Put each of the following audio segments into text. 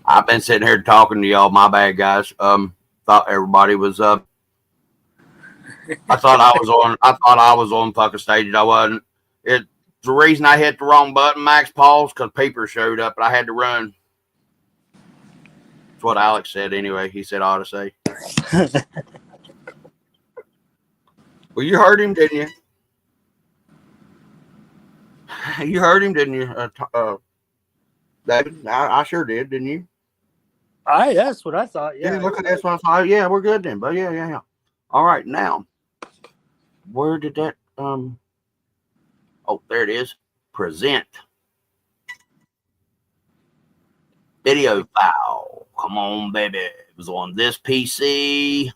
I've been sitting here talking to y'all. My bad, guys. Thought everybody was up. I thought I was on. I thought I was on fucking stage. I wasn't. It the reason I hit the wrong button, Max paused because Peeper showed up, and I had to run. That's what Alex said. Anyway, he said I ought to say. Well, you heard him, didn't you? You heard him, didn't you, David? I sure did, didn't you? That's what I thought. Yeah. Look at that's what I thought. Yeah, we're good then. But yeah. All right, now, where did that? Oh, there it is. Present video file. Come on, baby. It was on this PC.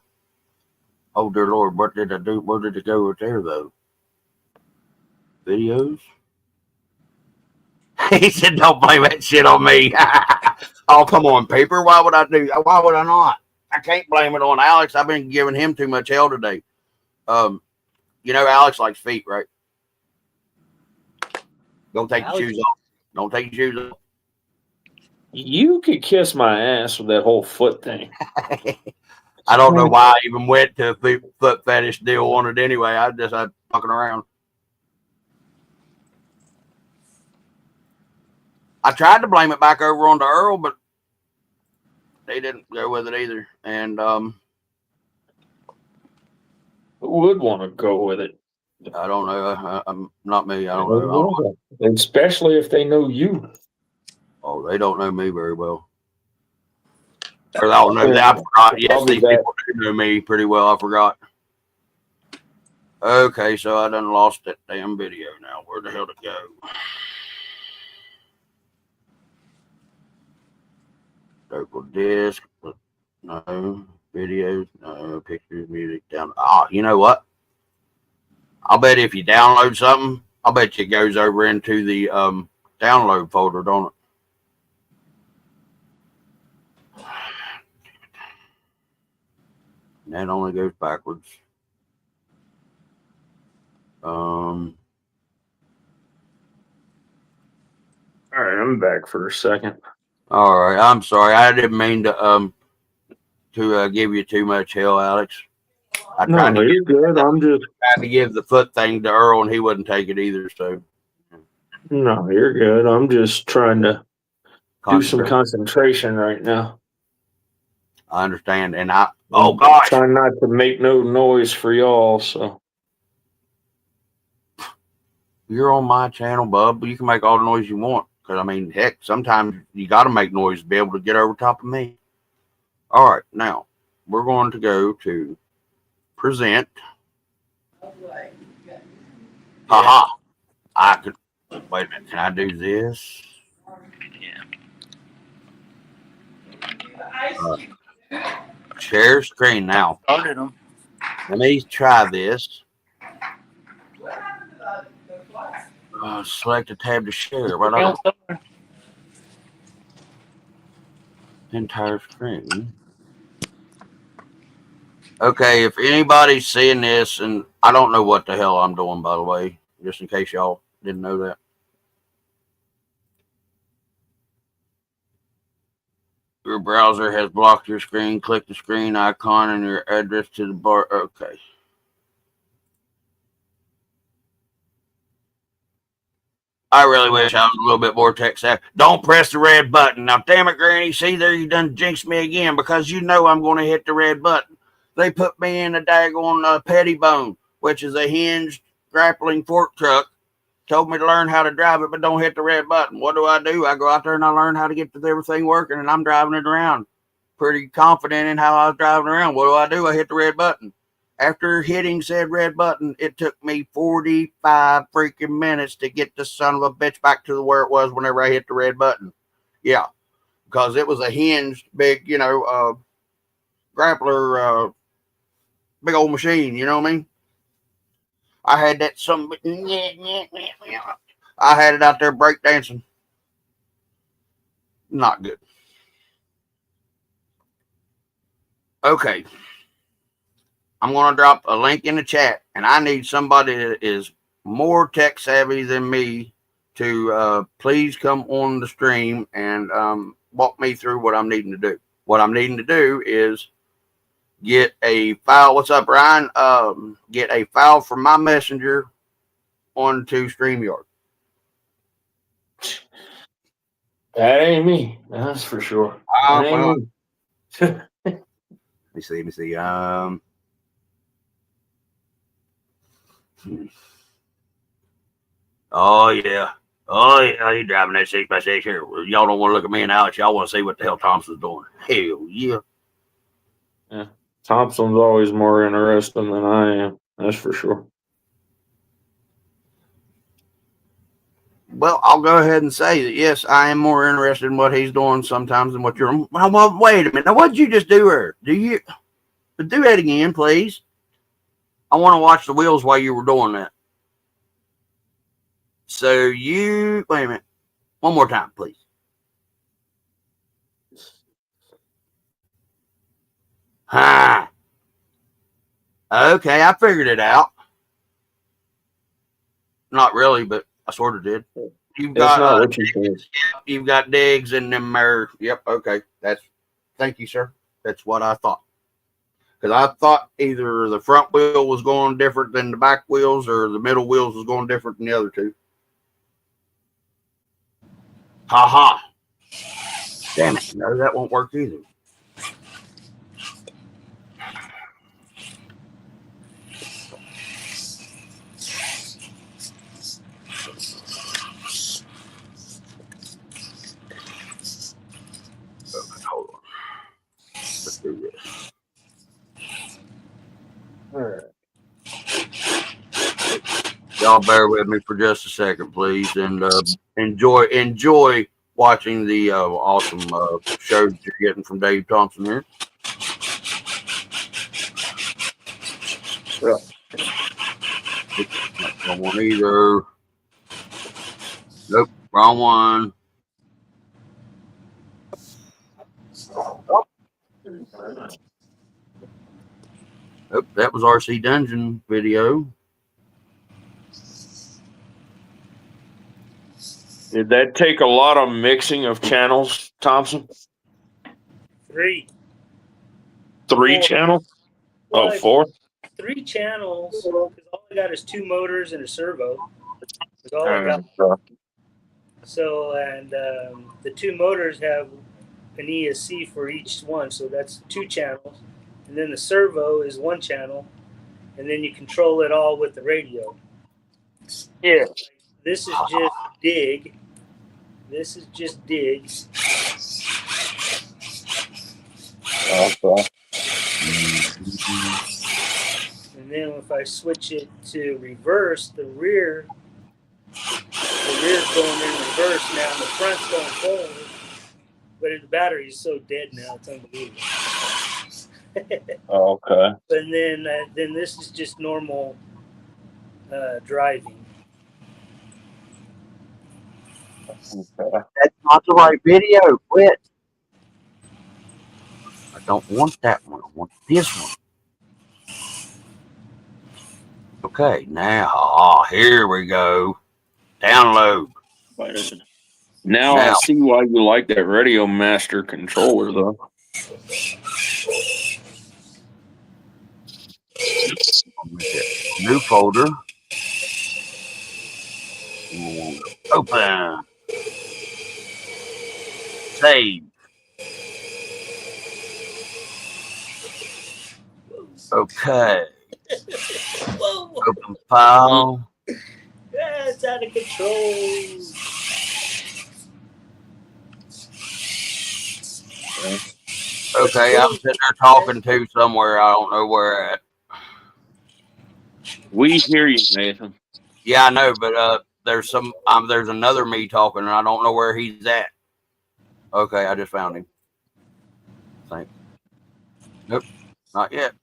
Oh dear Lord, what did I do? Where did it go right there though? Videos. He said, "Don't blame that shit on me." Oh, come on, Paper. Why would I do? Why would I not? I can't blame it on Alex. I've been giving him too much hell today. You know, Alex likes feet, right? Don't take your shoes off. Don't take your shoes off. You could kiss my ass with that whole foot thing. I don't know why I even went to a foot fetish deal on it anyway. I just had fucking around. I tried to blame it back over onto Earl, but they didn't go with it either. And who would want to go with it? I don't know. I'm not me. I don't know. Especially if they know you. Oh, they don't know me very well. Or they don't know that. I forgot. Yes, these people do know me pretty well. I forgot. Okay, so I done lost that damn video now. Where the hell did it go? Local disc. No. Videos. No. Pictures, music. Down. Oh, you know what? I'll bet if you download something, I'll bet you it goes over into the download folder, don't it? And that only goes backwards. All right, I'm back for a second. All right, I'm sorry. I didn't mean to give you too much hell, Alex. No, you're good. I'm just trying to give the foot thing to Earl, and he wouldn't take it either. So, no, you're good. I'm just trying to do some concentration right now. I understand, and oh gosh, trying not to make no noise for y'all. So you're on my channel, bub. You can make all the noise you want. Because I mean, heck, sometimes you got to make noise to be able to get over top of me. All right, now we're going to go to present. Haha. I could wait a minute. Can I do this? Yeah. Share screen now. Let me try this. Select a tab to share. Right up. Entire screen. Okay, if anybody's seeing this, and I don't know what the hell I'm doing, by the way, just in case y'all didn't know that. Your browser has blocked your screen. Click the screen icon and your address to the bar. Okay. I really wish I was a little bit more tech savvy. Don't press the red button. Now, damn it, Granny. See there, you done jinxed me again because you know I'm going to hit the red button. They put me in a daggone Pettibone, which is a hinged grappling fork truck. Told me to learn how to drive it, but don't hit the red button. What do? I go out there and I learn how to get everything working, and I'm driving it around. Pretty confident in how I was driving around. What do? I hit the red button. After hitting said red button, it took me 45 freaking minutes to get the son of a bitch back to where it was whenever I hit the red button. Yeah, because it was a hinged big, grappler, big old machine. You know what I mean? I had that I had it out there breakdancing. Not good. Okay. I'm going to drop a link in the chat, and I need somebody that is more tech savvy than me to please come on the stream and walk me through what I'm needing to do. What I'm needing to do is get a file. What's up, Ryan? Get a file from my messenger onto StreamYard. That ain't me. That's for sure. That ain't Well, me. let me see. Oh yeah. You driving that 6x6 here? Y'all don't want to look at me and Alex. Y'all want to see what the hell Thompson's doing? Hell yeah. Yeah. Thompson's always more interesting than I am. That's for sure. Well, I'll go ahead and say that yes, I am more interested in what he's doing sometimes than what you're. Well, wait a minute. Now, what did you just do her? Do that again, please? I want to watch the wheels while you were doing that. So you wait a minute. One more time, please. Huh. Okay, I figured it out. Not really, but I sort of did. You've That's got not what you think. you've got digs and them there. Yep. Okay. Thank you, sir. That's what I thought. Because I thought either the front wheel was going different than the back wheels, or the middle wheels was going different than the other two. Ha ha. Damn it. No, that won't work either. Okay, hold on. Let's do this. All right. Y'all bear with me for just a second, please, and enjoy watching the awesome shows you're getting from Dave Thompson here. Yeah. Not wrong one either. Nope, wrong one. Nope, that was RC Dungeon video. Did that take a lot of mixing of channels, Thompson? 3. 3 4. channels? Well, Oh, 4? 3 channels. Because all I got is 2 motors and a servo. That's all I got. So, and the 2 motors have an ESC for each one, so that's 2 channels. And then the servo is 1 channel, and then you control it all with the radio. Yeah. This is just dig. This is just dig. Okay. And then if I switch it to reverse, the rear's going in reverse now, and the front's going forward. But the battery is so dead now, it's unbelievable. Okay. And then this is just normal driving. Okay. That's not the right video. Quit. I don't want that one. I want this one. Okay, now, here we go. Download. Now I see why you like that Radio Master controller, though. New folder. Open. Save. Okay. Whoa! Open file. Yeah, it's out of control. Okay, I'm sitting there talking to somewhere. I don't know where at. We hear you, Nathan. Yeah, I know, but there's another me talking, and I don't know where he's at. Okay, I just found him. Thanks. Nope, not yet.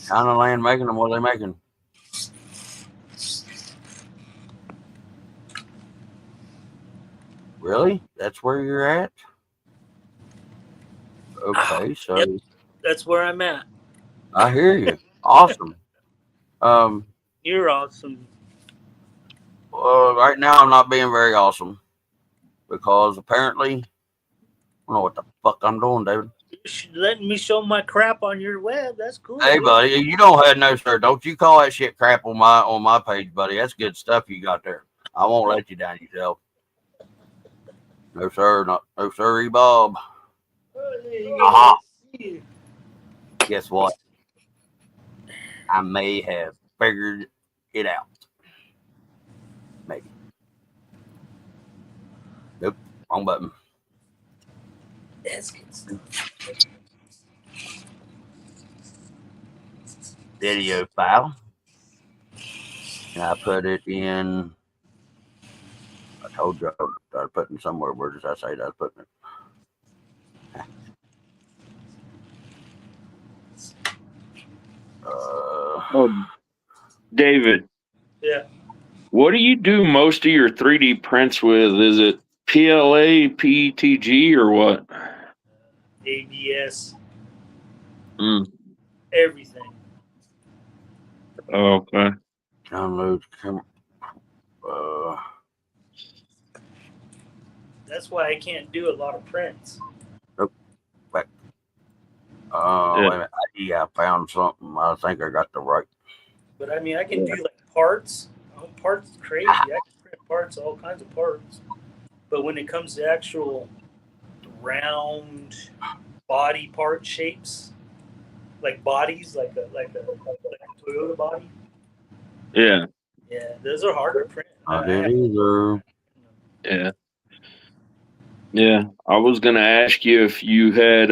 Kind of land making them. What are they making? Really? That's where you're at? Okay, so Yep. That's where I'm at. I hear you. Awesome. You're awesome. Right now I'm not being very awesome. because apparently, I don't know what the fuck I'm doing, David. Letting me show my crap on your web. That's cool. Hey, buddy, you don't have no sir. Don't you call that shit crap on my page, buddy. That's good stuff you got there. I won't let you down yourself. No sir, no sir, Bob. Aha. Guess what? I may have figured it out. Maybe. Nope, wrong button. That's good stuff. Video file. And I put it in. I told you I was putting somewhere. Where does I say that I was putting it? Oh, David. Yeah. What do you do most of your 3D prints with? Is it PLA, PETG, or what? ABS. Mm. Everything. Oh, okay. Download camera. That's why I can't do a lot of prints. Wait a minute. Yeah, I found something. I think I got the right. But I mean, I can do like parts. Oh, parts is crazy. I can print parts, all kinds of parts. But when it comes to actual round body part shapes, like bodies, like a Toyota body, Yeah. yeah, those are hard to print. I did either. Yeah. Yeah. I was gonna ask you if you had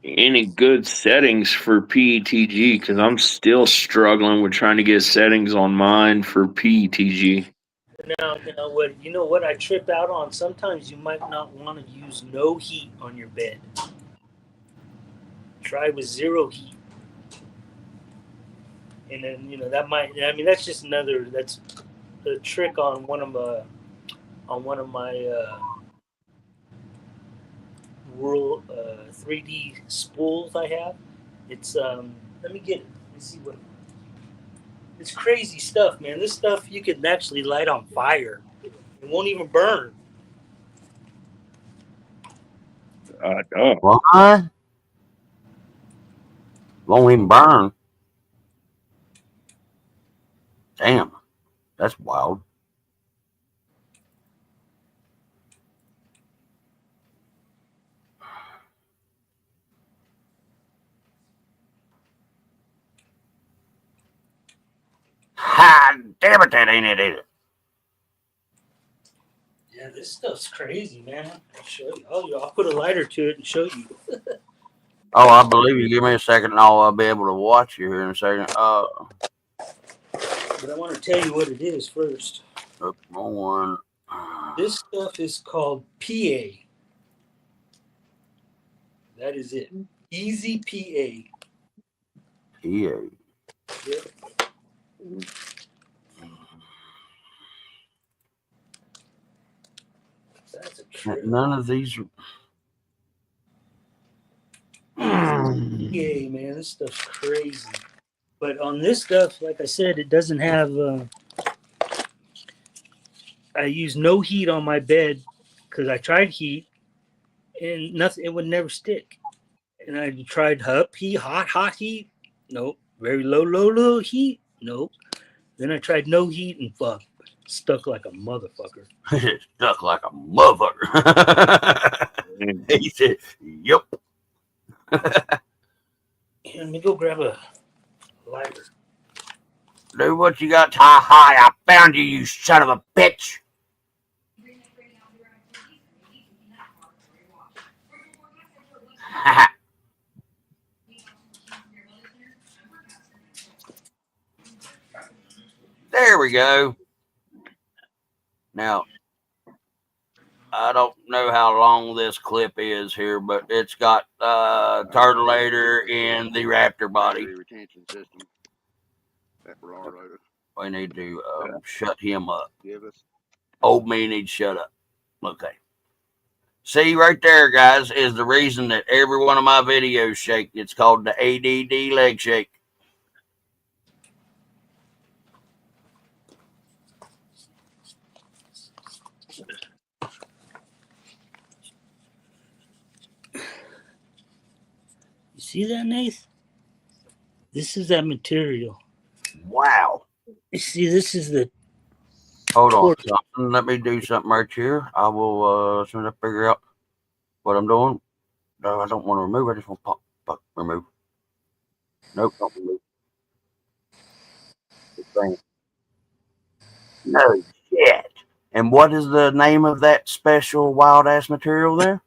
any good settings for PETG, because I'm still struggling with trying to get settings on mine for PETG. Now, you know what I trip out on? Sometimes you might not want to use no heat on your bed. Try with zero heat. And then, that might, I mean, that's just that's a trick on one of my World 3D spools I have. It's, let me get it. Let me see what, it's crazy stuff, man. This stuff you can actually light on fire. It won't even burn. What? Won't even burn. Damn, that's wild. Ha! Damn it, that ain't it either. Yeah, this stuff's crazy, man. I'll show you. I'll put a lighter to it and show you. Oh, I believe you. Give me a second, and I'll be able to watch you here in a second. But I want to tell you what it is first. Wrong one. This stuff is called PA. That is it. Easy PA. PA. Yep. That's a trip. None of these. PA, man, this stuff's crazy. But on this stuff, like I said, it doesn't have. I use no heat on my bed because I tried heat and nothing. It would never stick. And I tried hot heat. Nope. Very low heat. Nope. Then I tried no heat and fuck, stuck like a motherfucker. Stuck like a motherfucker. He said, "Yep." Here, let me go grab a lighter. Do what you got. Ha ha! I found you, you son of a bitch. Ha. There we go. Now, I don't know how long this clip is here, but it's got Turtleator in the Raptor body. Retention system. We need to shut him up. Give us. Old me needs to shut up. Okay. See, right there, guys, is the reason that every one of my videos shake. It's called the ADD leg shake. You see that, Nath? This is that material. Wow. You see, this is the Hold on. torch. Something. Let me do something right here. I will, as soon as I figure out what I'm doing. No, I don't want to remove. I just want to pop, remove. Nope, don't remove. No shit. And what is the name of that special wild ass material there?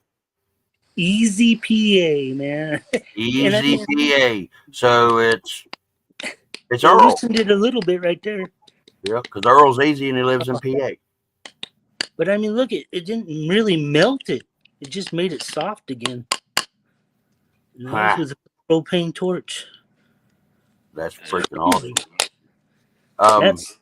Easy PA, man. Easy PA. So it's It Earl. loosened it a little bit right there. Yeah, because Earl's easy and he lives in PA. But I mean, look, it didn't really melt it. It just made it soft again. And that was with a propane torch. That's freaking awesome. That's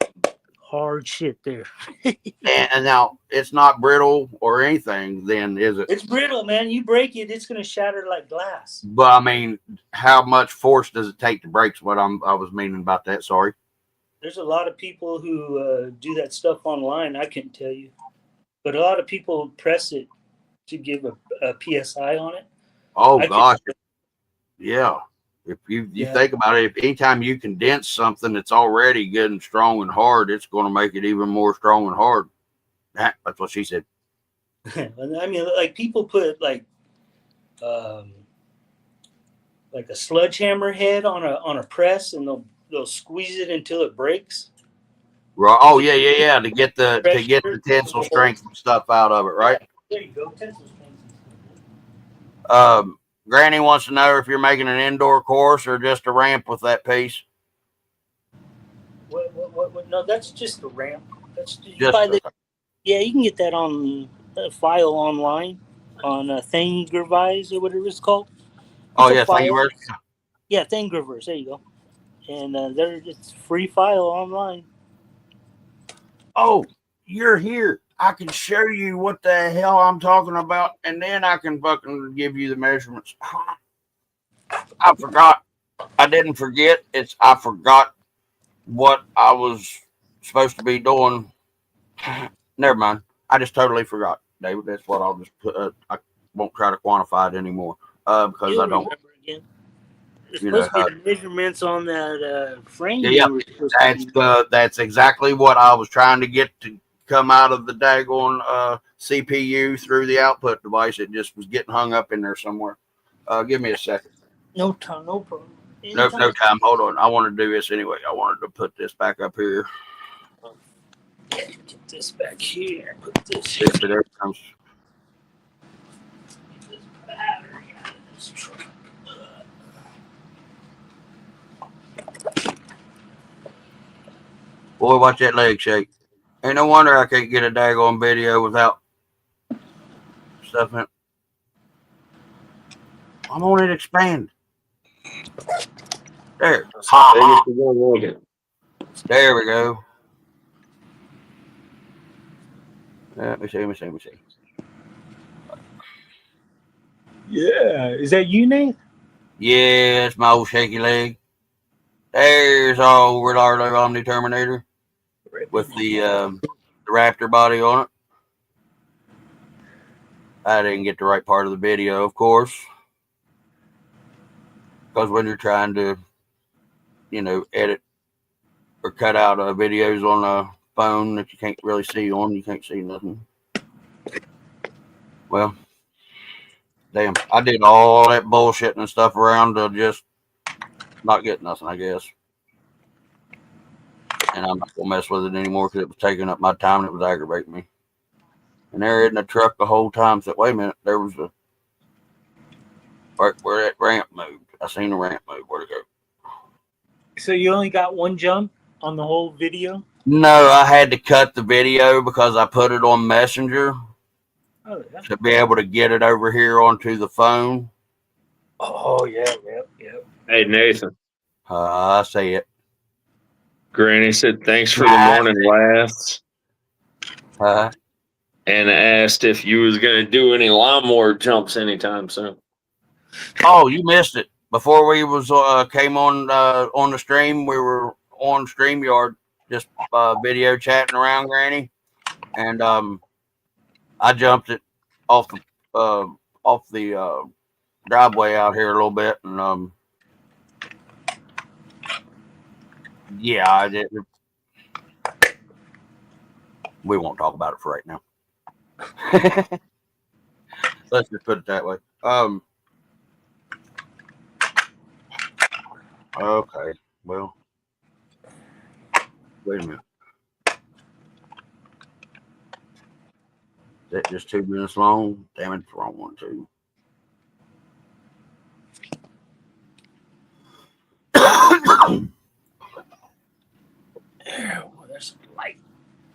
hard shit there. And now it's not brittle or anything, then, is it? It's brittle, man. You break it, it's gonna shatter like glass. But I mean, how much force does it take to break? What I was meaning about that. Sorry. There's a lot of people who do that stuff online. I couldn't tell you, but a lot of people press it to give a PSI on it. Oh gosh, yeah. If you think about it, if anytime you condense something that's already good and strong and hard, it's going to make it even more strong and hard. That's what she said. I mean, like people put like a sledgehammer head on a press, and they'll squeeze it until it breaks. Right. Oh yeah. To get the tensile strength and stuff out of it, right? Yeah. There you go, tensile strength. Granny wants to know if you're making an indoor course or just a ramp with that piece. What? No, that's just a ramp. That's Just yeah, you can get that on a file online on Thingiverse or whatever it's called. Thingiverse. Yeah, Thingiverse. There you go. And it's free file online. Oh, you're here. I can show you what the hell I'm talking about, and then I can fucking give you the measurements. I forgot. I didn't forget. I forgot what I was supposed to be doing. Never mind. I just totally forgot, David. That's what I'll just put. I won't try to quantify it anymore because I don't. Again. It's supposed to be the measurements on that frame. Yeah, that's exactly what I was trying to get to come out of the daggone CPU through the output device. It just was getting hung up in there somewhere. Give me a second. No time, no problem. No time. Hold on. I want to do this anyway. I wanted to put this back up here. Get this back here. Put this here. There it comes. This battery out of this truck. Boy, watch that leg shake. Ain't no wonder I can't get a daggone video without stuff in it. I'm on it expand. There. There we go. Let me see. Yeah. Is that you, Nate? Yeah, it's my old shaky leg. There's our old Redardo Omni Terminator with the Raptor body on it. I didn't get the right part of the video, of course, because when you're trying to, edit or cut out videos on a phone that you can't really see on, you can't see nothing. Well, damn, I did all that bullshit and stuff around to just not get nothing, I guess. And I'm not gonna mess with it anymore because it was taking up my time and it was aggravating me. And there in the truck the whole time said, wait a minute, there was where that ramp moved. I seen the ramp move. Where'd it go? So you only got one jump on the whole video? No, I had to cut the video because I put it on Messenger to be able to get it over here onto the phone. Oh, yeah. Hey, Nathan. I say it. Granny said, thanks for the morning laughs. And asked if you was going to do any lawnmower jumps anytime soon. Oh, you missed it. Before we came on the stream, we were on StreamYard just video chatting around Granny. And I jumped it off the driveway out here a little bit, and yeah, I did. We won't talk about it for right now. Let's just put it that way. Okay. Well, wait a minute. Is that just 2 minutes long? Damn it, it's the wrong one too. Oh, there's some light.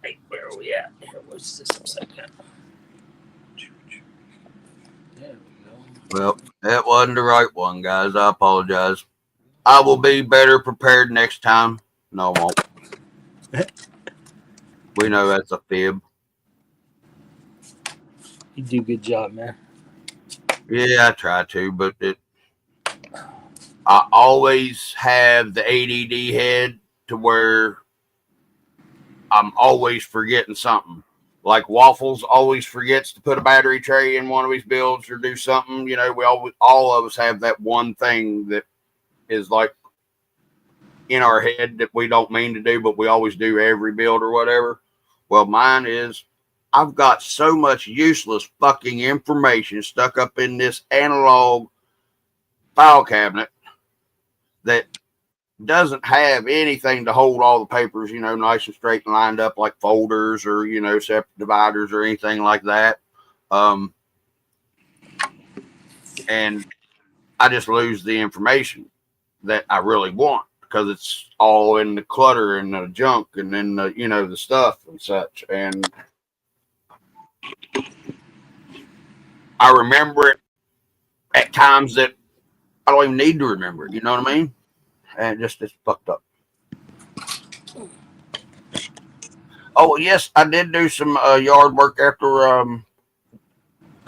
Hey, where are we at? Here, what's this upside down? There we go. Well, that wasn't the right one, guys. I apologize. I will be better prepared next time. No, I won't. We know that's a fib. You do a good job, man. Yeah, I try to, but I always have the ADD head to where I'm always forgetting something. Like Waffles always forgets to put a battery tray in one of his builds or do something. You know, we all of us have that one thing that is like in our head that we don't mean to do, but we always do every build or whatever. Well, mine is I've got so much useless fucking information stuck up in this analog file cabinet that doesn't have anything to hold all the papers, you know, nice and straight and lined up like folders or, you know, separate dividers or anything like that. And I just lose the information that I really want because it's all in the clutter and the junk and then the, you know, the stuff and such. And I remember it at times that I don't even need to remember it. You know what I mean? And it's fucked up. Oh, yes, I did do some yard work after I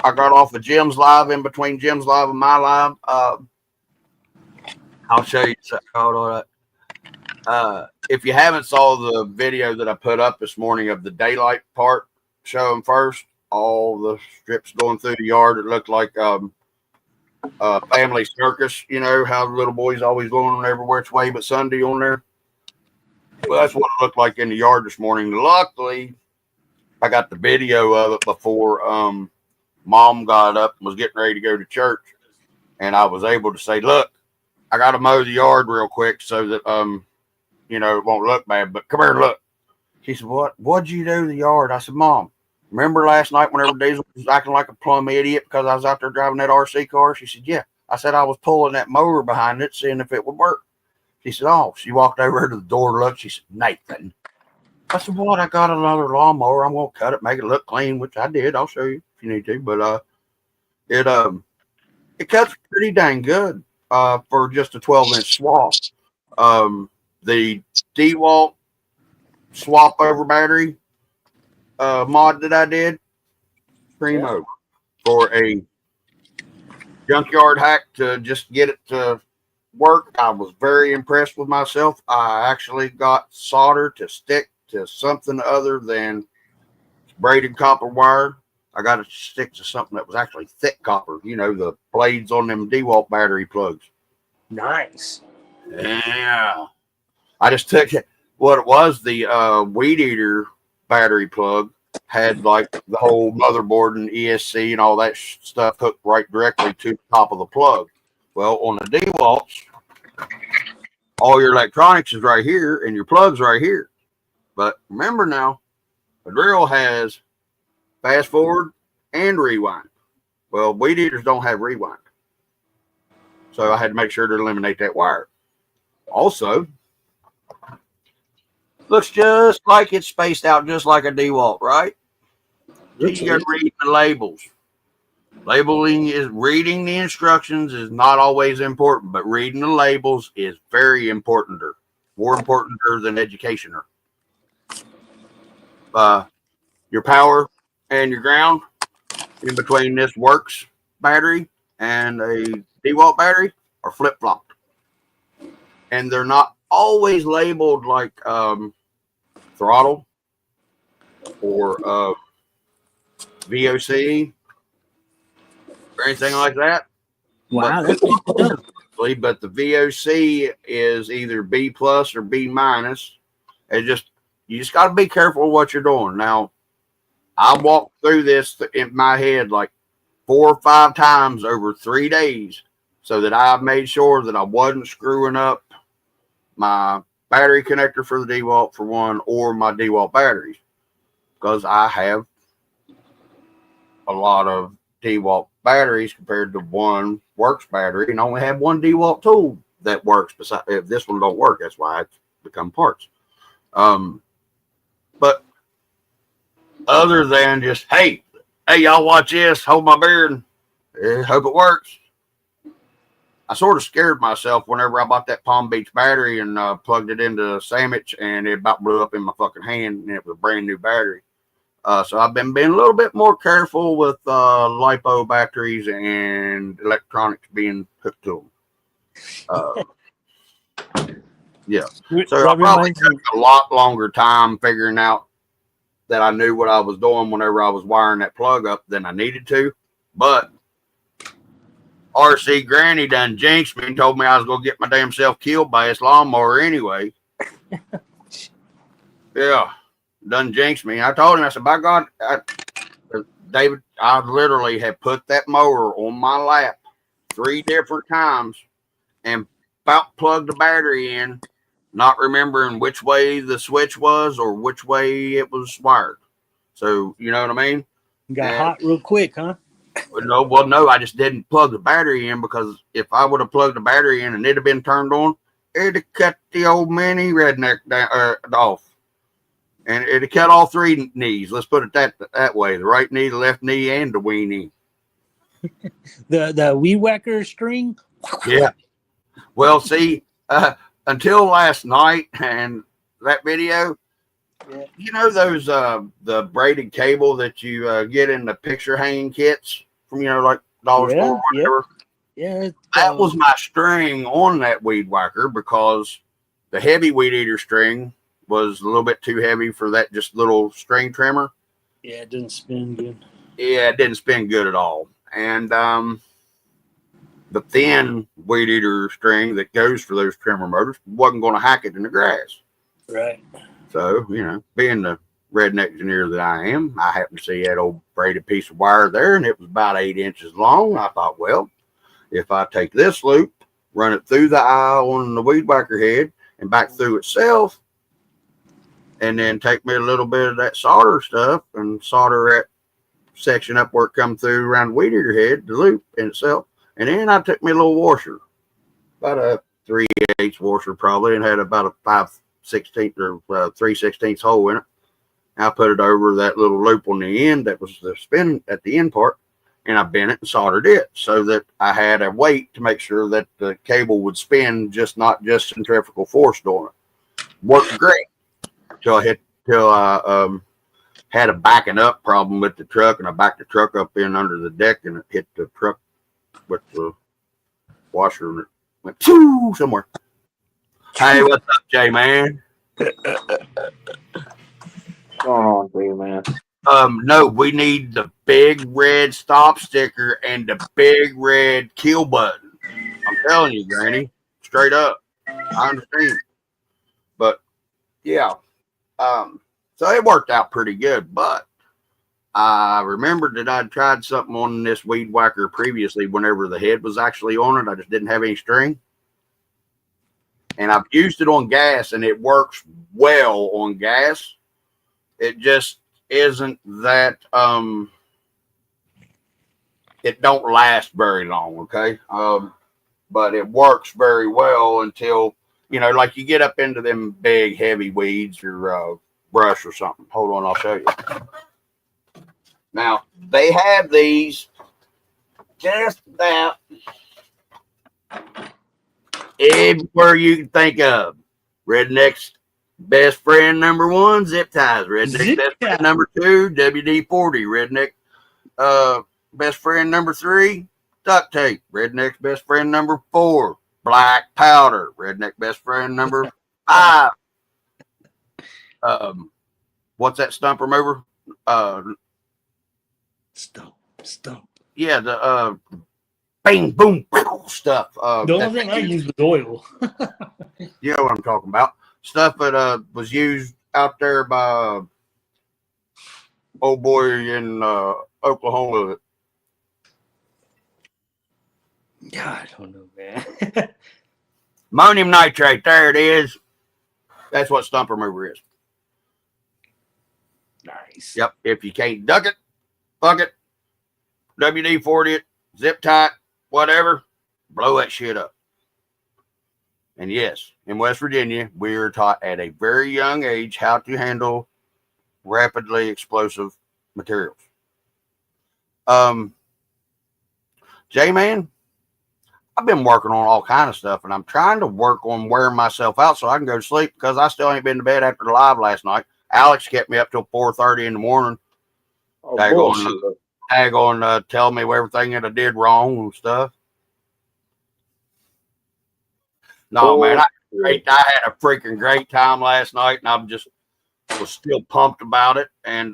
got off of Jim's live, in between Jim's live and my live. I'll show you. Hold on. If you haven't saw the video that I put up this morning of the daylight part, show them first. All the strips going through the yard. It looked like family circus. You know how the little boys always going everywhere which way but Sunday on there. Well, that's what it looked like in the yard this morning. Luckily, I got the video of it before Mom got up and was getting ready to go to church, and I was able to say, "Look, I got to mow the yard real quick so that you know, it won't look bad. But come here and look." She said, "What'd you do to the yard?" I said, "Mom, remember last night whenever Diesel was acting like a plumb idiot because I was out there driving that RC car?" She said, "Yeah." I said, "I was pulling that mower behind it, seeing if it would work." She said, "Oh." She walked over to the door, looked. She said, "Nathan." I said, "What? I got another lawnmower. I'm gonna cut it, make it look clean," which I did. I'll show you if you need to. But it cuts pretty dang good for just a 12-inch swap. The DeWalt swap over battery mod that I did, primo, for a junkyard hack to just get it to work. I was very impressed with myself. I actually got solder to stick to something other than braided copper wire. I got it to stick to something that was actually thick copper, you know, the blades on them DeWalt battery plugs. Nice. Yeah. I just took it. What it was, the Weed Eater battery plug had like the whole motherboard and ESC and all that stuff hooked right directly to the top of the plug. Well, on the DeWalts, all your electronics is right here and your plug's right here. But remember now, a drill has fast forward and rewind. Well, Weed Eaters don't have rewind. So I had to make sure to eliminate that wire. Also, looks just like it's spaced out just like a DeWalt, right? You got to read the labels. Labeling is reading the instructions is not always important, but reading the labels is very important, more important than education. Your power and your ground in between this Works battery and a DeWalt battery are flip-flopped. And they're not always labeled like throttle or VOC or anything like that. Wow, But, that's good to know. but the VOC is either B plus or B minus. You just got to be careful of what you're doing. Now, I walked through this in my head like 4 or 5 times over 3 days so that I made sure that I wasn't screwing up my battery connector for the DeWalt for one, or my DeWalt batteries, because I have a lot of DeWalt batteries compared to one Works battery, and I only have one DeWalt tool that works. Besides, if this one don't work, that's why it's become parts. But other than just, hey, y'all watch this, hold my beer, and hope it works. I sort of scared myself whenever I bought that Palm Beach battery and plugged it into a sandwich, and it about blew up in my fucking hand, and it was a brand new battery. So I've been being a little bit more careful with LiPo batteries and electronics being hooked to them. Yeah. So I probably took a lot longer time figuring out that I knew what I was doing whenever I was wiring that plug up than I needed to. But RC Granny done jinxed me and told me I was going to get my damn self killed by his lawnmower anyway. Yeah. Done jinxed me. I told him, I said, by God, David, I literally have put that mower on my lap 3 different times and about plugged the battery in, not remembering which way the switch was or which way it was wired. So, you know what I mean? Got hot real quick, huh? No, I just didn't plug the battery in, because if I would have plugged the battery in and it had been turned on, it'd have cut the old mini redneck down, off. And it'd cut all 3 knees. Let's put it that way: the right knee, the left knee, and the weenie. The weed whacker string. Yeah. Well, see, until last night and that video, you know those the braided cable that you get in the picture hanging kits from like dollar store or whatever. Yeah. That was my string on that weed whacker, because the heavy weed eater string was a little bit too heavy for that just little string trimmer. Yeah, it didn't spin good. Yeah, it didn't spin good at all. And the thin weed eater string that goes for those trimmer motors wasn't going to hack it in the grass. Right. So, being the redneck engineer that I am, I happened to see that old braided piece of wire there, and it was about 8 inches long. I thought, well, if I take this loop, run it through the eye on the weed whacker head and back through itself, and then take me a little bit of that solder stuff and solder that section up where it come through around the weed eater head, the loop in itself. And then I took me a little washer, about a 3/8 washer probably, and had about a 5/16 or 3/16 hole in it. I put it over that little loop on the end that was the spin at the end part, and I bent it and soldered it so that I had a weight to make sure that the cable would spin, not just centrifugal force doing it. Worked great till I had a backing up problem with the truck, and I backed the truck up in under the deck, and it hit the truck with the washer, and it went somewhere. Hey, what's up, Jay, man? What's going on, dude, man? No, we need the big red stop sticker and the big red kill button. I'm telling you, Granny, straight up. I understand. But yeah. So it worked out pretty good, but I remembered that I'd tried something on this weed whacker previously whenever the head was actually on it. I just didn't have any string. And I've used it on gas, and it works well on gas. It just isn't that it don't last very long, okay? But it works very well until like you get up into them big heavy weeds or brush or something. Hold on, I'll show you. Now they have these just about everywhere you can think of. Redneck's best friend number 1, zip ties. Redneck's best friend number 2, WD-40. Redneck best friend number 3, duct tape. Redneck's best friend number 4, black powder. Redneck best friend number 5. What's that stump remover? Stump. Yeah, the bing, boom, pow, stuff. The only thing I used was oil. You know what I'm talking about. Stuff that was used out there by old boy in Oklahoma. Yeah, I don't know, man. Ammonium nitrate. There it is. That's what stump remover is. Nice. Yep. If you can't duck it, fuck it, WD-40 it, zip tight, whatever, blow that shit up. And yes, in West Virginia, we are taught at a very young age how to handle rapidly explosive materials. J-Man, I've been working on all kind of stuff, and I'm trying to work on wearing myself out so I can go to sleep because I still ain't been to bed after the live last night. Alex kept me up till 4:30 in the morning. Oh, Tag bullshit. on tell me everything that I did wrong and stuff. No, man, I had a freaking great time last night, and was still pumped about it. And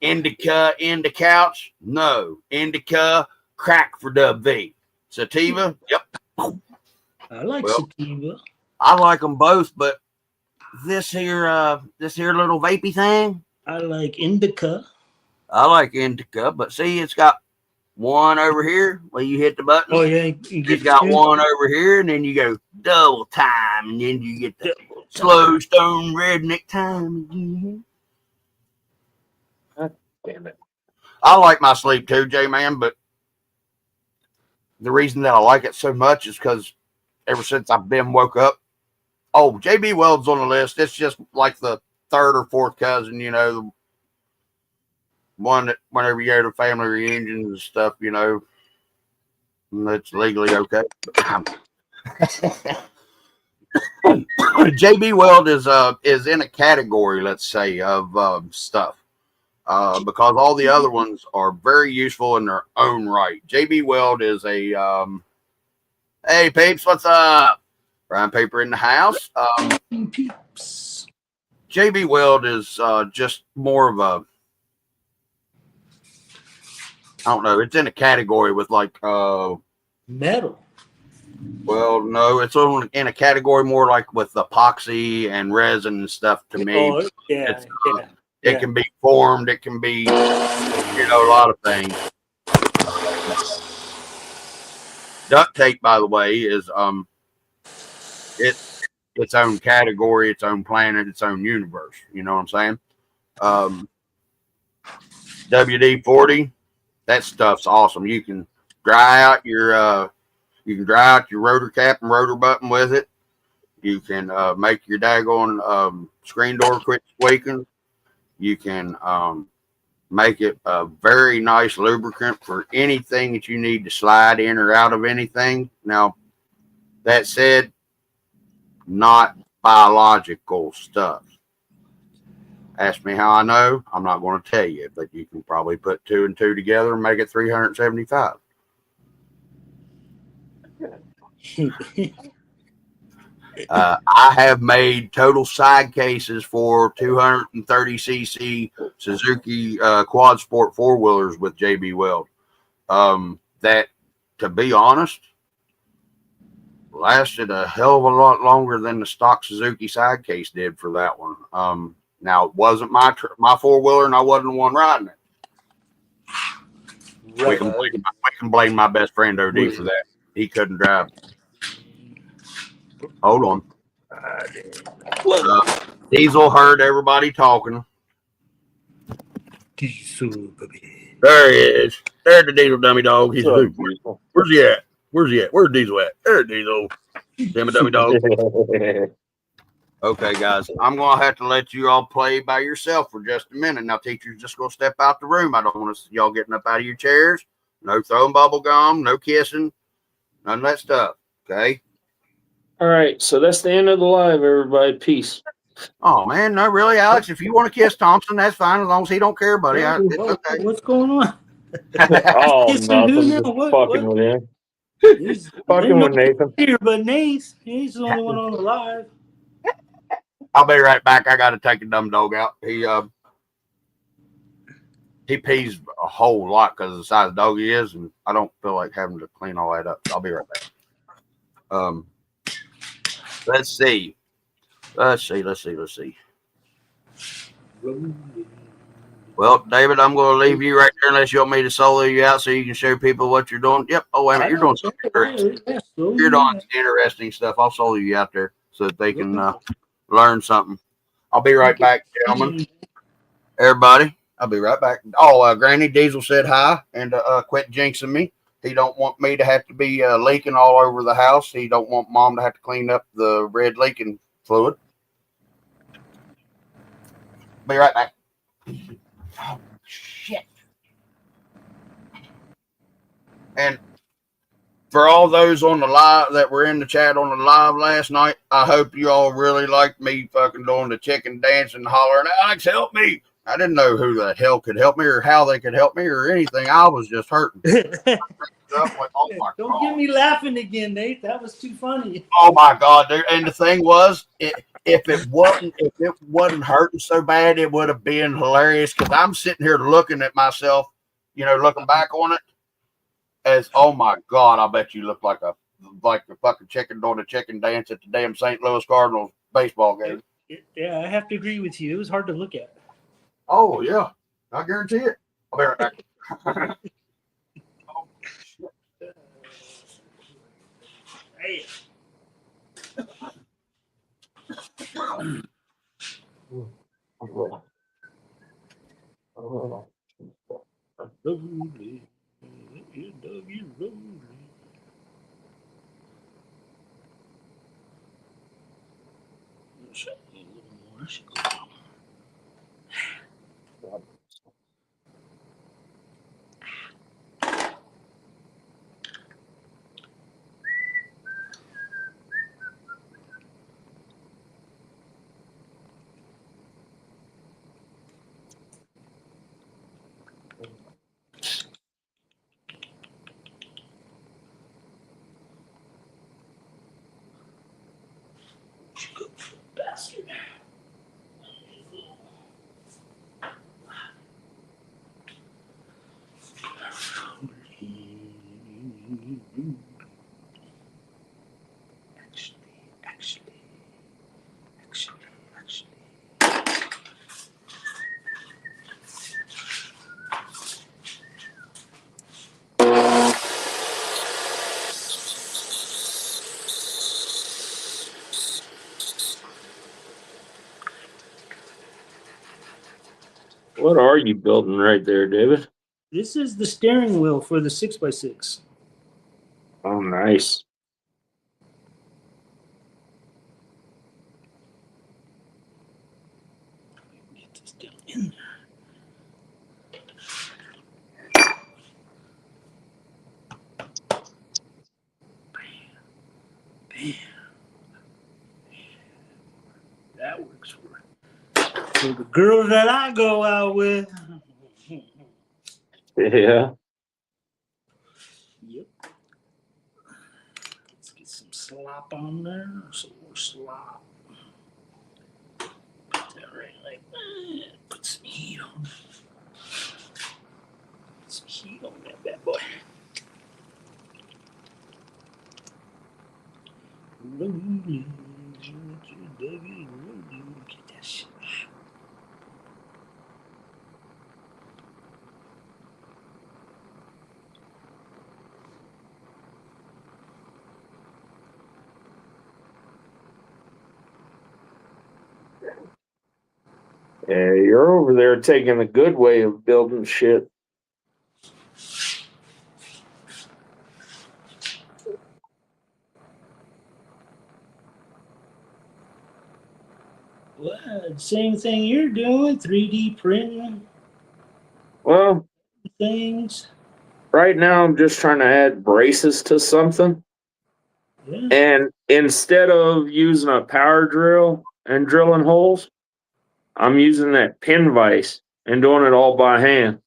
indica couch, no. Indica crack for WV. Sativa, yep. I like Well, sativa. I like them both, but this here little vapey thing, I like indica. I like indica, but see, it's got one over here where you hit the button. Oh yeah, you get It's got two. one over here, and then you go double time, and then you get the slow stone redneck time again. Damn it. I like my sleep too, J-Man, but the reason that I like it so much is because ever since I've been woke up, oh, JB Weld's on the list. It's just like the third or fourth cousin, you know, the one that whenever you go to family reunions and stuff, you know, it's legally okay. JB Weld is in a category, let's say, of stuff. Because all the other ones are very useful in their own right. JB Weld is a hey peeps, what's up? Brian Paper in the house. Peeps. JB Weld is just more of a, I don't know, it's in a category with like Metal. well, no, it's in a category more like with epoxy and resin and stuff to me. Oh yeah, It's, yeah. It can be formed. It can be, you know, a lot of things. Duct tape, by the way, is it's its own category, its own planet, its own universe. You know what I'm saying? WD-40, that stuff's awesome. You can dry out your rotor cap and rotor button with it. You can make your daggone screen door quit squeaking. You can make it a very nice lubricant for anything that you need to slide in or out of anything. Now, that said, not biological stuff. Ask me how I know. I'm not going to tell you, but you can probably put 2 and 2 together and make it 375. I have made total side cases for 230cc Suzuki Quad Sport 4-wheelers with JB Weld. That, to be honest, lasted a hell of a lot longer than the stock Suzuki side case did for that one. Now, it wasn't my 4-wheeler, and I wasn't the one riding it. Right. We can blame my best friend OD for that. He couldn't drive. Hold on. Diesel heard everybody talking. Diesel, baby. There he is. There's the Diesel dummy dog. He's What's up, where's Diesel? he at? Where's he at? Where's Diesel at? There's Diesel. Damn it, dummy dog. Okay, guys. I'm going to have to let you all play by yourself for just a minute. Now, teacher's just going to step out the room. I don't want to see y'all getting up out of your chairs. No throwing bubble gum. No kissing. None of that stuff. Okay? All right, so that's the end of the live, everybody. Peace. Oh, man. No, really, Alex. If you want to kiss Thompson, that's fine as long as he don't care, buddy. It's okay. What's going on? Oh, Kissing who nothing. now? Just What? fucking with him. He's Fucking with Nathan. here, but Nace. He's the only one on the live. I'll be right back. I got to take a dumb dog out. he pees a whole lot because of the size dog he is, and I don't feel like having to clean all that up. I'll be right back. Let's see. Well, David, I'm going to leave you right there unless you want me to solo you out so you can show people what you're doing. Yep. Oh, wait a minute. You're doing some you're doing interesting stuff. I'll solo you out there so that they can learn something. I'll be right back, gentlemen. Everybody, I'll be right back. Oh, Granny Diesel said hi and quit jinxing me. He don't want me to have to be leaking all over the house. He don't want Mom to have to clean up the red leaking fluid. Be right back. Oh, shit. And for all those on the live that were in the chat on the live last night, I hope you all really liked me fucking doing the chicken dance and hollering, Alex, help me. I didn't know who the hell could help me or how they could help me or anything. I was just hurting. Don't get me laughing again, Nate. That was too funny. Oh my God, dude. And the thing was, if it wasn't hurting so bad, it would have been hilarious because I'm sitting here looking at myself, looking back on it as, oh my God, I bet you look like the fucking chicken doing a chicken dance at the damn St. Louis Cardinals baseball game. Yeah, I have to agree with you. It was hard to look at. Oh yeah, I guarantee it. I'll be right back. Hey. Bastard. Actually. What are you building right there, David? This is the steering wheel for the 6x6. Oh, nice. Get this down in there. Bam. That works for the girl that I go out with. Yeah. Yep. Let's get some slop on there. Some more slop. Put that right like that. Put some heat on it. Put some heat on that bad boy. Get that shit. Yeah, you're over there taking a good way of building shit. Well, same thing you're doing, 3D printing Well, things. right now I'm just trying to add braces to something. Yeah. And instead of using a power drill and drilling holes, I'm using that pin vise and doing it all by hand.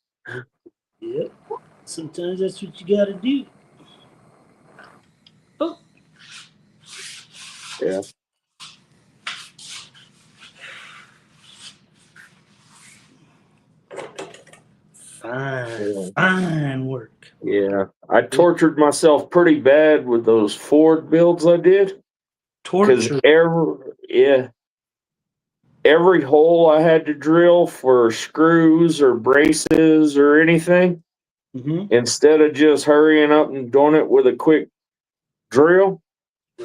Yep. Sometimes that's what you gotta do. Oh. Yeah. Yeah, I tortured myself pretty bad with those Ford builds I did. Because Torture. every hole I had to drill for screws or braces or anything, Mm-hmm. instead of just hurrying up and doing it with a quick drill,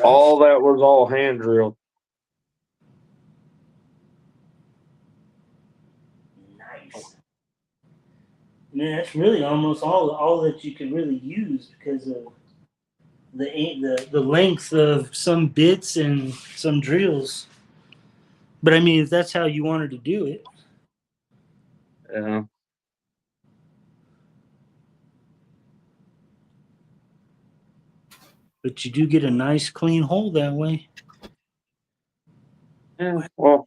all that was all hand drilled. Nice. Man, that's really almost all that you can really use because of the length of some bits and some drills. But I mean, if that's how you wanted to do it, Yeah. but you do get a nice clean hole that way. Yeah. Well,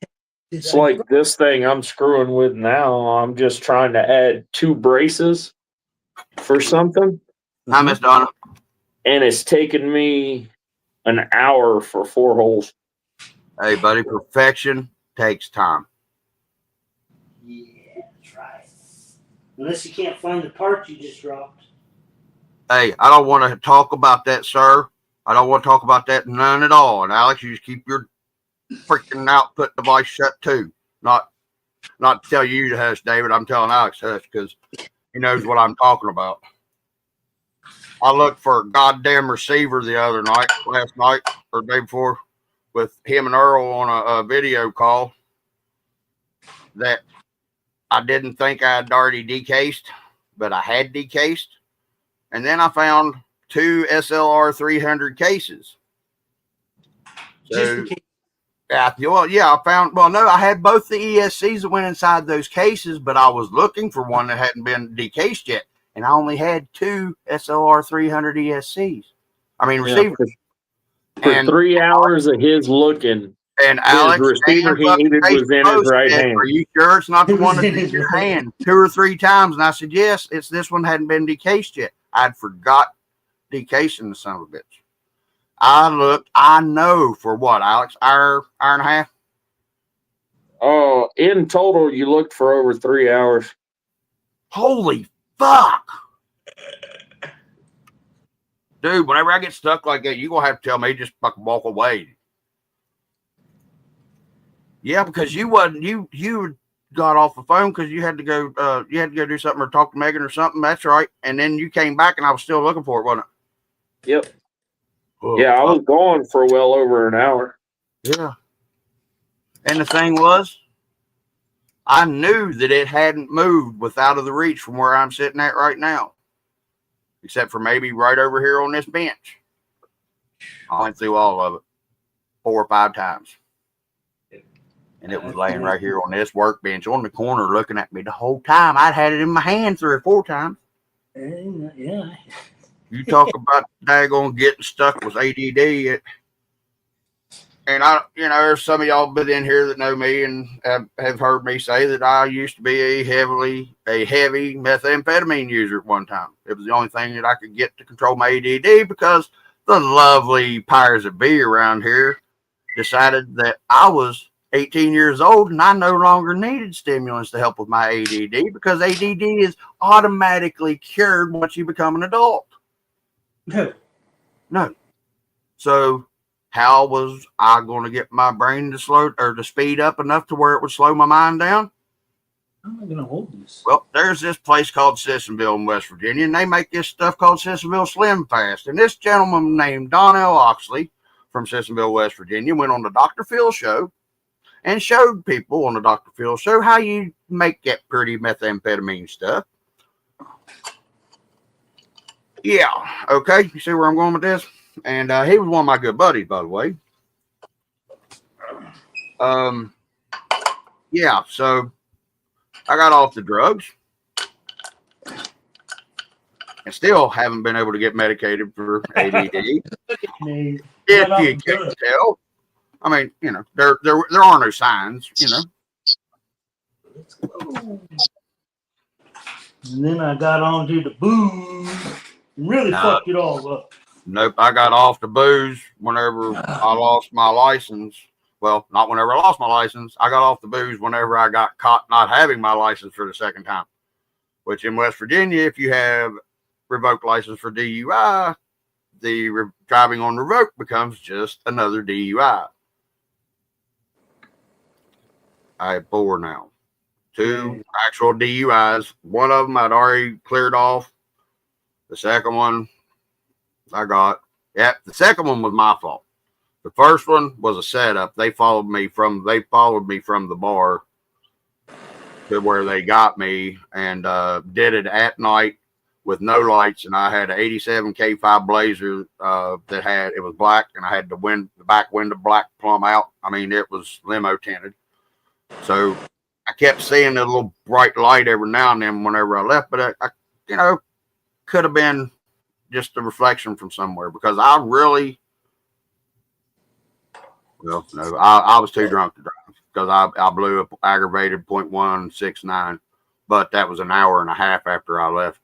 it's like this thing I'm screwing with now. I'm just trying to add 2 braces for something, Hi, Miss Donna. and it's taken me an hour for 4 holes. Hey, buddy, perfection takes time. Yeah, that's right. Unless you can't find the part you just dropped. Hey, I don't want to talk about that, sir. I don't want to talk about that none at all. And Alex, you just keep your freaking output device shut too. Not to tell you to hush, David. I'm telling Alex hush because he knows what I'm talking about. I looked for a goddamn receiver last night or the day before, with him and Earl on a video call that I didn't think I had already decased, but I had decased. And then I found 2 SLR 300 cases. So, I found, I had both the ESCs that went inside those cases, but I was looking for one that hadn't been decased yet. And I only had 2 SLR 300 ESCs. I mean, receivers. For 3 hours of his looking, and Alex, his receiver he needed was in his right hand. Are you sure it's not the one that's in your hand? 2 or 3 times. And I said, yes, it's this one hadn't been decased yet. I'd forgot decasing the son of a bitch. I looked, I know for what, Alex? Hour and a half? Oh, in total, you looked for over 3 hours. Holy fuck. Dude, whenever I get stuck like that, you're going to have to tell me just fucking walk away. Yeah, because you got off the phone because you had to go do something or talk to Megan or something. That's right. And then you came back and I was still looking for it, wasn't it? Yep. Oh, yeah, I was gone for well over an hour. Yeah. And the thing was, I knew that it hadn't moved without of the reach from where I'm sitting at right now. Except for maybe right over here on this bench. I went through all of it 4 or 5 times. And it was laying right here on this workbench on the corner looking at me the whole time. I'd had it in my hand 3 or 4 times. Yeah. You talk about daggone getting stuck with ADD. And there's some of y'all been in here that know me and have heard me say that I used to be a heavy methamphetamine user at one time. It was the only thing that I could get to control my ADD because the lovely powers that be around here decided that I was 18 years old and I no longer needed stimulants to help with my ADD because ADD is automatically cured once you become an adult. No. So how was I going to get my brain to speed up enough to where it would slow my mind down? How am I going to hold this? Well, there's this place called Sissonville in West Virginia, and they make this stuff called Sissonville Slim Fast. And this gentleman named Donnell Oxley from Sissonville, West Virginia, went on the Dr. Phil show and showed people on the Dr. Phil show how you make that pretty methamphetamine stuff. Yeah, okay. You see where I'm going with this? And he was one of my good buddies, by the way. Yeah, so I got off the drugs and still haven't been able to get medicated for ADD. If you can't tell. I mean, there are no signs, Let's go. And then I got onto the booze and really fucked it all up. Nope, I got off the booze whenever I lost my license. Well, not whenever I lost my license. I got off the booze whenever I got caught not having my license for the second time. Which in West Virginia, if you have revoked license for DUI, the driving on revoked becomes just another DUI. I have 4 now. 2 actual DUIs. One of them I'd already cleared off. The second one I got. Yep, the second one was my fault. The first one was a setup. They followed me from the bar to where they got me, and did it at night with no lights. And I had an 87 K5 Blazer it was black, and I had the back window black plumb out. I mean, it was limo tinted. So I kept seeing a little bright light every now and then whenever I left, but I could have been just a reflection from somewhere, because I was too drunk to drive, because I blew up aggravated 0.169, but that was an hour and a half after I left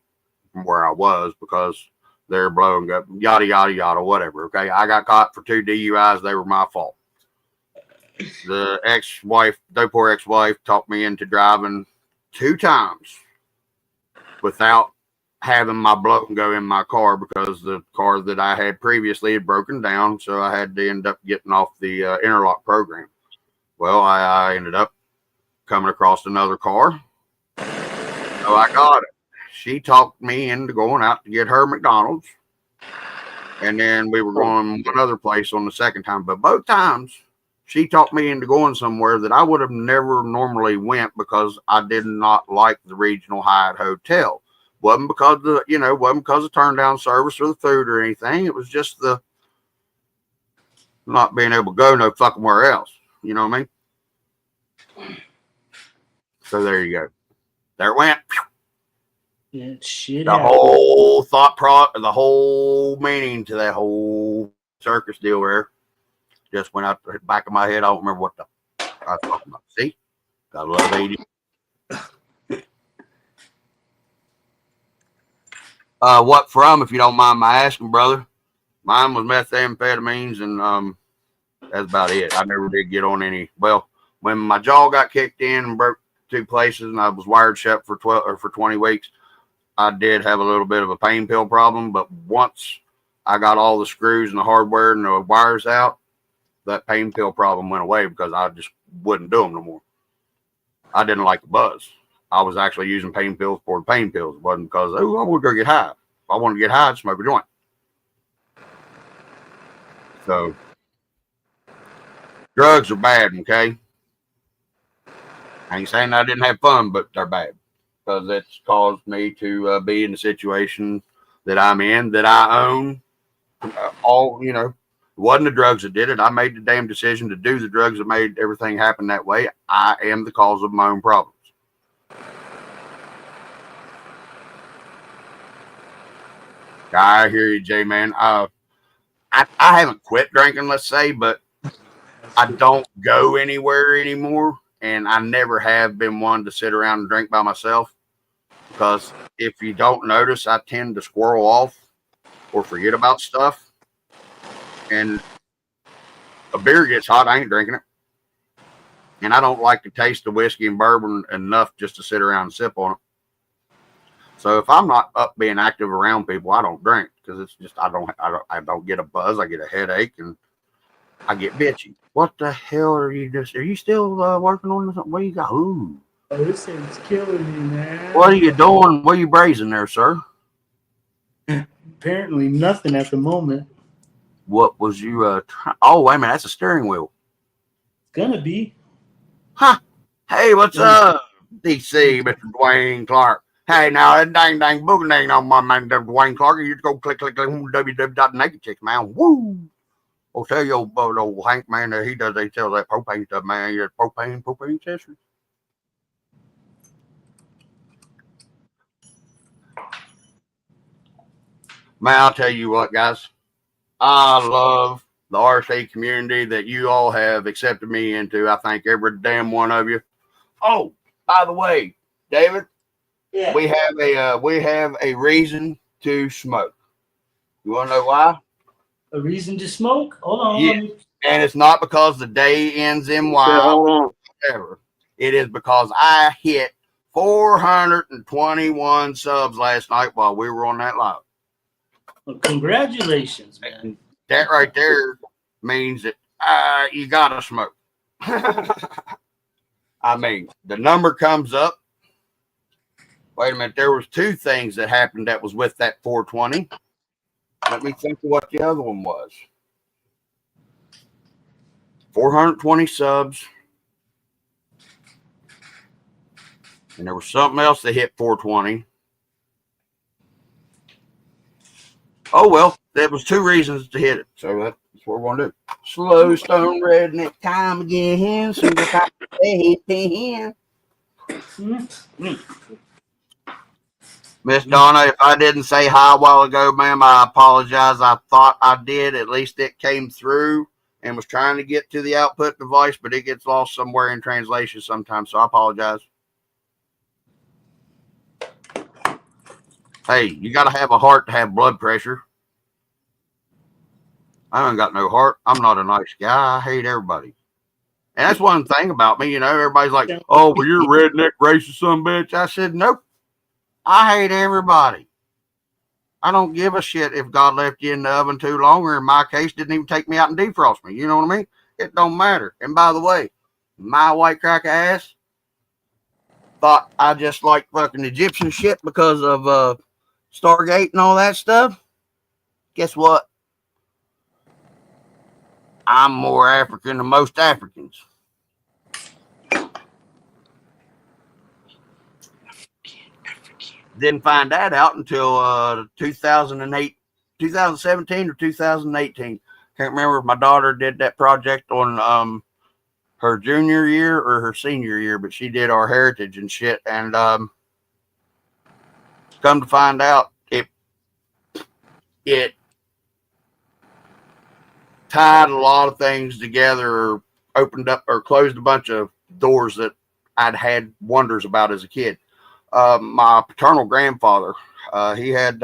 from where I was, because they're blowing up, yada, yada, yada, whatever. Okay. I got caught for 2 DUIs. They were my fault. The poor ex-wife talked me into driving 2 times without having my blow and go in my car, because the car that I had previously had broken down. So I had to end up getting off the interlock program. Well, I ended up coming across another car. So I got it. She talked me into going out to get her McDonald's. And then we were going one other place on the second time. But both times, she talked me into going somewhere that I would have never normally went, because I did not like the Regional Hyatt Hotel. Wasn't because of turn down service or the food or anything. It was just the not being able to go no fucking where else. You know what I mean? So there you go. There it went. Yeah, shit. The whole the whole meaning to that whole circus deal there just went out the back of my head. I don't remember what the I was talking about. See? Gotta love 80. What from, if you don't mind my asking, brother? Mine was methamphetamines, and that's about it. I never did get on any. Well, when my jaw got kicked in and broke 2 places, and I was wired shut for 20 weeks, I did have a little bit of a pain pill problem. But once I got all the screws and the hardware and the wires out, that pain pill problem went away, because I just wouldn't do them no more. I didn't like the buzz. I was actually using pain pills for the pain pills. It wasn't because, I want to go get high. If I wanted to get high, I'd smoke a joint. So, drugs are bad, okay? I ain't saying I didn't have fun, but they're bad, because it's caused me to be in the situation that I'm in, that I own. It wasn't the drugs that did it. I made the damn decision to do the drugs that made everything happen that way. I am the cause of my own problems. I hear you, J-Man. I haven't quit drinking, let's say, but I don't go anywhere anymore, and I never have been one to sit around and drink by myself, because if you don't notice, I tend to squirrel off or forget about stuff, and a beer gets hot, I ain't drinking it, and I don't like the taste of whiskey and bourbon enough just to sit around and sip on it. So if I'm not up being active around people, I don't drink, because it's just I don't get a buzz. I get a headache and I get bitchy. What the hell are you still working on something? What you got? Ooh. Oh, this thing's killing me, man. What are you doing? What are you braising there, sir? Apparently nothing at the moment. What was you oh, wait a minute, that's a steering wheel. It's gonna be. Huh. Hey, what's up, DC, Mr. Dwayne Clark? Hey, now that dang boogie dang on my man, Dwayne Clark. You just go click www.nakedchicks, man. Woo! I'll tell you, old Hank, man, that he sells that propane stuff, man. He does propane accessories. Man, I'll tell you what, guys. I love the RC community that you all have accepted me into. I thank every damn one of you. Oh, by the way, David. Yeah. We have a reason to smoke. You want to know why? A reason to smoke? Hold on. Yeah. And it's not because the day ends in Y. Whatever. It is because I hit 421 subs last night while we were on that live. Well, congratulations, man. That right there means that you gotta smoke. I mean, the number comes up. Wait a minute, there was two things that happened that was with that 420. Let me think of what the other one was. 420 subs. And there was something else that hit 420. Oh, well, there was two reasons to hit it. So that's what we're going to do. Slow stone redneck time again. Single time hit Miss Donna, if I didn't say hi a while ago, ma'am, I apologize. I thought I did. At least it came through and was trying to get to the output device, but it gets lost somewhere in translation sometimes, so I apologize. Hey, you got to have a heart to have blood pressure. I ain't got no heart. I'm not a nice guy. I hate everybody. And that's one thing about me, you know, everybody's like, oh, well, you're a redneck racist son bitch. I said, nope. I hate everybody. I don't give a shit if God left you in the oven too long, or in my case, didn't even take me out and defrost me. You know what I mean? It don't matter. And by the way, my white cracker ass thought I just liked fucking Egyptian shit because of Stargate and all that stuff. Guess what? I'm more African than most Africans. Didn't find that out until 2008, 2017 or 2018. Can't remember if my daughter did that project on her junior year or her senior year, but she did our heritage and shit. And come to find out, it tied a lot of things together, or opened up or closed a bunch of doors that I'd had wonders about as a kid. My paternal grandfather, he had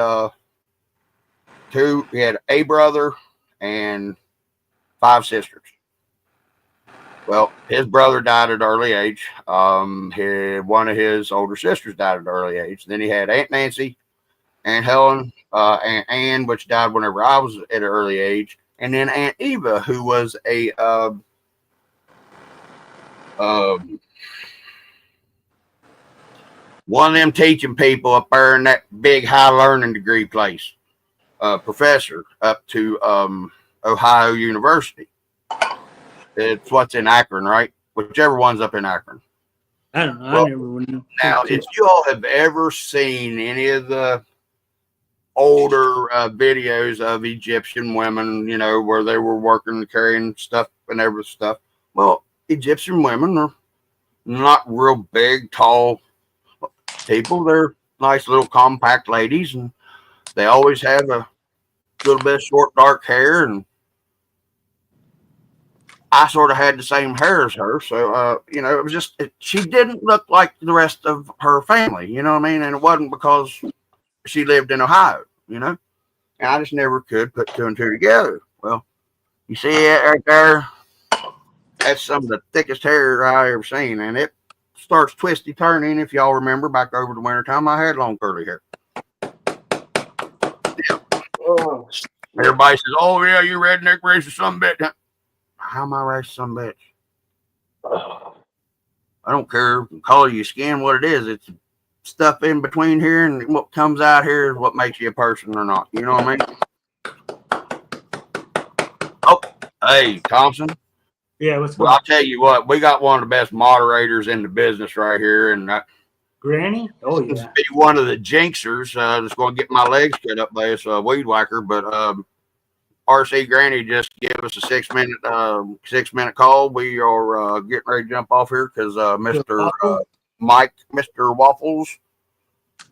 he had a brother and 5 sisters. Well, his brother died at an early age. One of his older sisters died at an early age. Then he had Aunt Nancy, Aunt Helen, Aunt Ann, which died whenever I was at an early age. And then Aunt Eva, who was a one of them teaching people up there in that big high learning degree place, professor up to Ohio University. It's what's in Akron, right? Whichever one's up in Akron. I don't know. Well, I never would know. Now, if you all have ever seen any of the older videos of Egyptian women, you know, where they were working and carrying stuff and every stuff, well, Egyptian women are not real big, tall people. They're nice little compact ladies, and they always have a little bit of short dark hair, and I sort of had the same hair as her. So you know, it was just she didn't look like the rest of her family, you know what I mean? And it wasn't because she lived in Ohio, you know, and I just never could put 2 and 2 together. Well, you see it right there, that's some of the thickest hair I ever seen, and it starts twisty turning. If y'all remember back over the wintertime, I had long curly hair. Yeah. Oh. Everybody says, oh yeah, you redneck racist some bitch. How am I racist some bitch? I don't care the color of your skin, what it is. It's stuff in between here, and what comes out here is what makes you a person or not. You know what I mean? Oh, hey, Thompson. Yeah, what's Well, I'll tell you what, we got one of the best moderators in the business right here, and Granny? Oh, this yeah. be one of the jinxers that's going to get my legs cut up by this weed whacker. But RC Granny just gave us a 6-minute call. We are getting ready to jump off here because Mr. Mr. Waffles,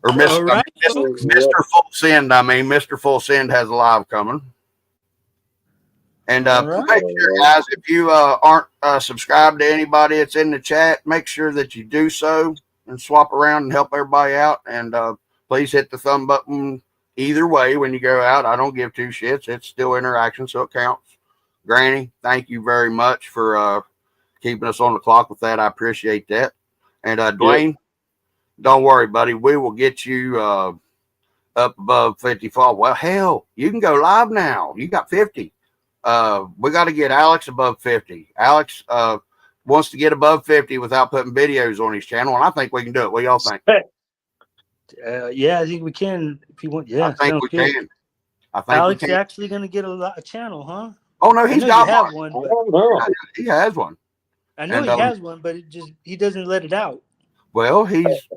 or Mr. Right, Mr. Full Send. I mean, Mr. Full Send has a live coming. And make sure, guys, if you aren't subscribed to anybody that's in the chat, make sure that you do so and swap around and help everybody out. And please hit the thumb button either way when you go out. I don't give 2 shits. It's still interaction, so it counts. Granny, thank you very much for keeping us on the clock with that. I appreciate that. And Dwayne, Don't worry, buddy. We will get you up above 54. Well, hell, you can go live now. You got 50. We got to get Alex above 50. Alex wants to get above 50 without putting videos on his channel, and I think we can do it. What y'all think? Yeah, I think we can if you want. Yeah, I think we good. can. I think Alex we can. actually going to get a channel, huh? Oh no, I he's know got you have one. one. I But don't know. He has one. I know And, he has one, but he doesn't let it out. Well, he's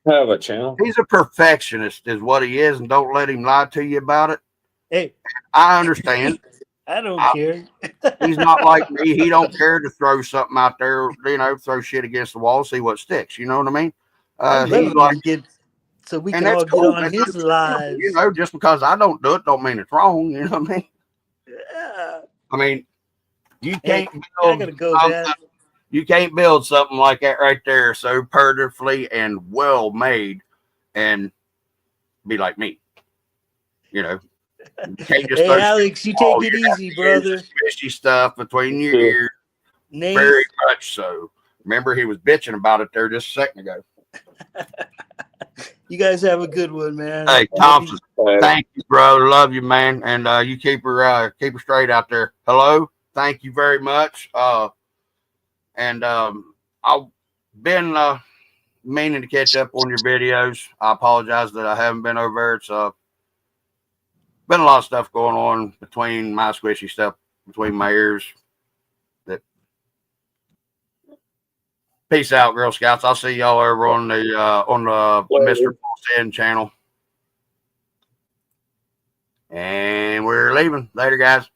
Have a channel. he's a perfectionist, is what he is, and don't let him lie to you about it. Hey, I understand. I don't care. He's not like me. He don't care to throw something out there, throw shit against the wall, see what sticks. You know what I mean? I'd love He's him like, to get so we and can that's all cool. get on That's his lives. you know, just because I don't do it, don't mean it's wrong. You know what I mean? Yeah. I mean, you Hey, can't I build gotta go, man. you can't build something like that right there so perfectly and well made and be like me. You know, you can't just Hey, throw Alex, you all take it your easy, brother. fishy stuff between your Yeah. ears. Nate, Very much so. Remember, he was bitching about it there just a second ago. you guys have a good one, man. Hey, Thompson, Uh, thank you, brother. Love you, man. And you keep her straight out there. Hello, thank you very much. And I've been meaning to catch up on your videos. I apologize that I haven't been over there. It's been a lot of stuff going on between my squishy stuff between my ears. That peace out, Girl Scouts. I'll see y'all over on the Mr. Full channel. And we're leaving. Later, guys.